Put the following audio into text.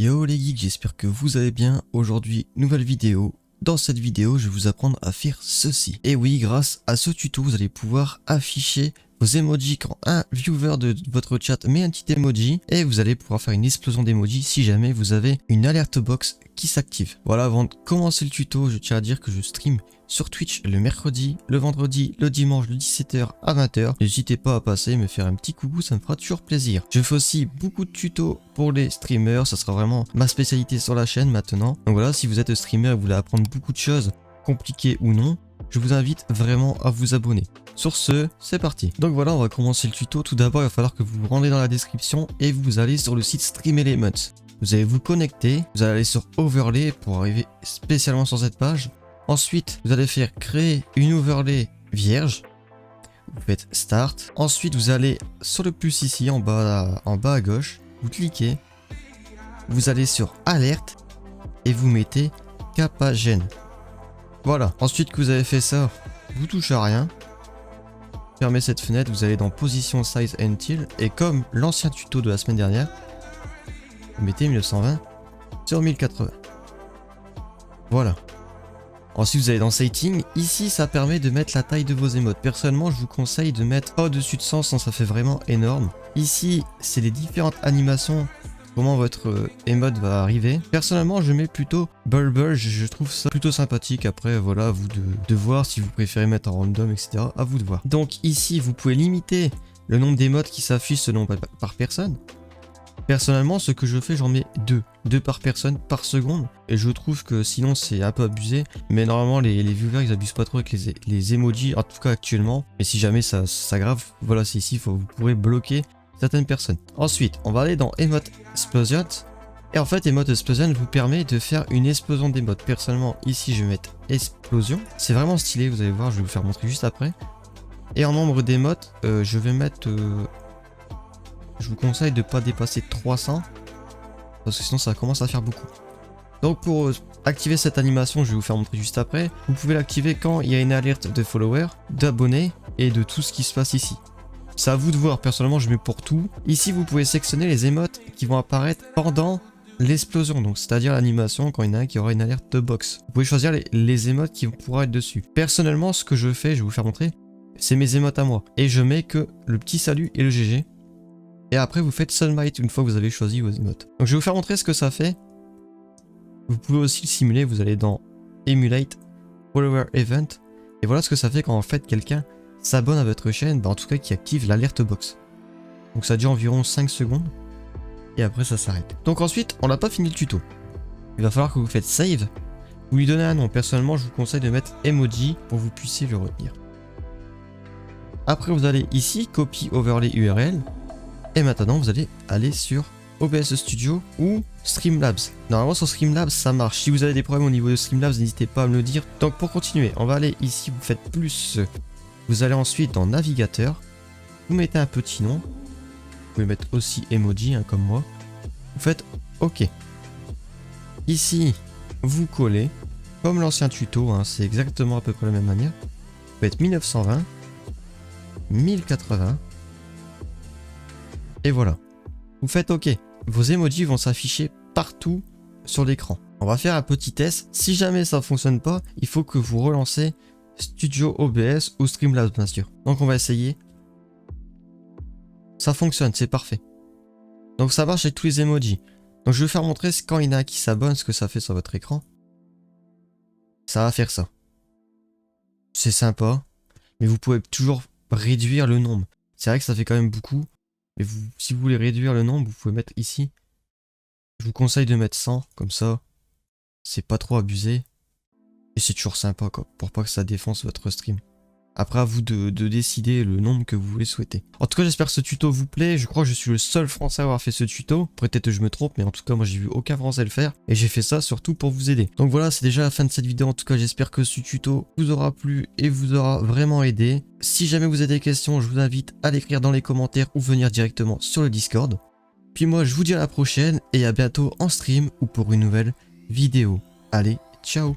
Yo les geeks, j'espère que vous allez bien. Aujourd'hui, nouvelle vidéo. Dans cette vidéo, je vais vous apprendre à faire ceci. Et oui, grâce à ce tuto, vous allez pouvoir afficher vos emojis quand un viewer de votre chat met un petit emoji. Et vous allez pouvoir faire une explosion d'emojis si jamais vous avez une alerte box qui s'active. Voilà, avant de commencer le tuto, je tiens à dire que je stream sur Twitch le mercredi, le vendredi, le dimanche de 17h à 20h. N'hésitez pas à passer me faire un petit coucou, ça me fera toujours plaisir. Je fais aussi beaucoup de tutos pour les streamers, ça sera vraiment ma spécialité sur la chaîne maintenant. Donc voilà, si vous êtes streamer et vous voulez apprendre beaucoup de choses, compliquées ou non, je vous invite vraiment à vous abonner. Sur ce, c'est parti. Donc voilà, on va commencer le tuto. Tout d'abord, il va falloir que vous vous rendez dans la description et vous allez sur le site Stream Elements. Vous allez vous connecter, vous allez aller sur Overlay pour arriver spécialement sur cette page. Ensuite, vous allez faire créer une overlay vierge. Vous faites Start. Ensuite, vous allez sur le plus ici en bas à gauche. Vous cliquez. Vous allez sur Alerte et vous mettez Kappa-Gen. Voilà. Ensuite que vous avez fait ça, vous touchez à rien. Fermez cette fenêtre. Vous allez dans Position Size Until et comme l'ancien tuto de la semaine dernière, vous mettez 1920 sur 1080. Voilà. Ensuite, vous allez dans Setting. Ici, ça permet de mettre la taille de vos émotes. Personnellement, je vous conseille de mettre pas au-dessus de 100, sinon ça fait vraiment énorme. Ici, c'est les différentes animations, comment votre émote va arriver. Personnellement, je mets plutôt Bulber. Je trouve ça plutôt sympathique. Après, voilà, à vous de voir si vous préférez mettre en random, etc. À vous de voir. Donc ici, vous pouvez limiter le nombre d'émotes qui s'affichent selon par personne. Personnellement, ce que je fais, j'en mets 2 par personne par seconde. Et je trouve que sinon, c'est un peu abusé. Mais normalement, les viewers, ils abusent pas trop avec les emojis, en tout cas actuellement. Et si jamais ça s'aggrave, voilà, c'est ici, vous pourrez bloquer certaines personnes. Ensuite, on va aller dans Emote Explosion. Et en fait, Emote Explosion vous permet de faire une explosion d'émotes. Personnellement, ici, je vais mettre Explosion. C'est vraiment stylé, vous allez voir, je vais vous faire montrer juste après. Et en nombre d'émotes, je vais mettre... je vous conseille de ne pas dépasser 300 parce que sinon ça commence à faire beaucoup. Donc pour activer cette animation, je vais vous faire montrer juste après. Vous pouvez l'activer quand il y a une alerte de followers, d'abonnés et de tout ce qui se passe ici. C'est à vous de voir, personnellement je mets pour tout. Ici vous pouvez sélectionner les émotes qui vont apparaître pendant l'explosion, donc c'est-à-dire l'animation quand il y en a un qui aura une alerte de box. Vous pouvez choisir les émotes qui pourront être dessus. Personnellement ce que je fais, je vais vous faire montrer, c'est mes émotes à moi. Et je mets que le petit salut et le GG. Et après vous faites Sunlight une fois que vous avez choisi vos emotes. Donc je vais vous faire montrer ce que ça fait. Vous pouvez aussi le simuler, vous allez dans Emulate, Follower Event. Et voilà ce que ça fait quand en fait quelqu'un s'abonne à votre chaîne, en tout cas qui active l'alerte box. Donc ça dure environ 5 secondes. Et après ça s'arrête. Donc ensuite, on n'a pas fini le tuto. Il va falloir que vous faites Save. Vous lui donnez un nom. Personnellement, je vous conseille de mettre Emoji pour que vous puissiez le retenir. Après vous allez ici, Copy Overlay URL. Et maintenant, vous allez aller sur OBS Studio ou Streamlabs. Normalement, sur Streamlabs, ça marche. Si vous avez des problèmes au niveau de Streamlabs, n'hésitez pas à me le dire. Donc, pour continuer, on va aller ici, vous faites plus. Vous allez ensuite dans Navigateur. Vous mettez un petit nom. Vous pouvez mettre aussi emoji, hein, comme moi. Vous faites OK. Ici, vous collez. Comme l'ancien tuto, hein, c'est exactement à peu près la même manière. Vous faites 1920, 1080. Et voilà, vous faites OK. Vos emojis vont s'afficher partout sur l'écran. On va faire un petit test. Si jamais ça ne fonctionne pas, il faut que vous relancez Studio OBS ou Streamlabs bien sûr. Donc on va essayer. Ça fonctionne, c'est parfait. Donc ça marche avec tous les emojis. Donc je vais vous faire montrer quand il y en a qui s'abonnent ce que ça fait sur votre écran. Ça va faire ça. C'est sympa, mais vous pouvez toujours réduire le nombre. C'est vrai que ça fait quand même beaucoup. Mais si vous voulez réduire le nombre, vous pouvez mettre ici. Je vous conseille de mettre 100, comme ça, c'est pas trop abusé. Et c'est toujours sympa, quoi, pour pas que ça défonce votre stream. Après, à vous de décider le nombre que vous voulez souhaiter. En tout cas, j'espère que ce tuto vous plaît. Je crois que je suis le seul français à avoir fait ce tuto. Peut-être que je me trompe, mais en tout cas, moi, j'ai vu aucun français le faire. Et j'ai fait ça surtout pour vous aider. Donc voilà, c'est déjà la fin de cette vidéo. En tout cas, j'espère que ce tuto vous aura plu et vous aura vraiment aidé. Si jamais vous avez des questions, je vous invite à l'écrire dans les commentaires ou venir directement sur le Discord. Puis moi, je vous dis à la prochaine et à bientôt en stream ou pour une nouvelle vidéo. Allez, ciao!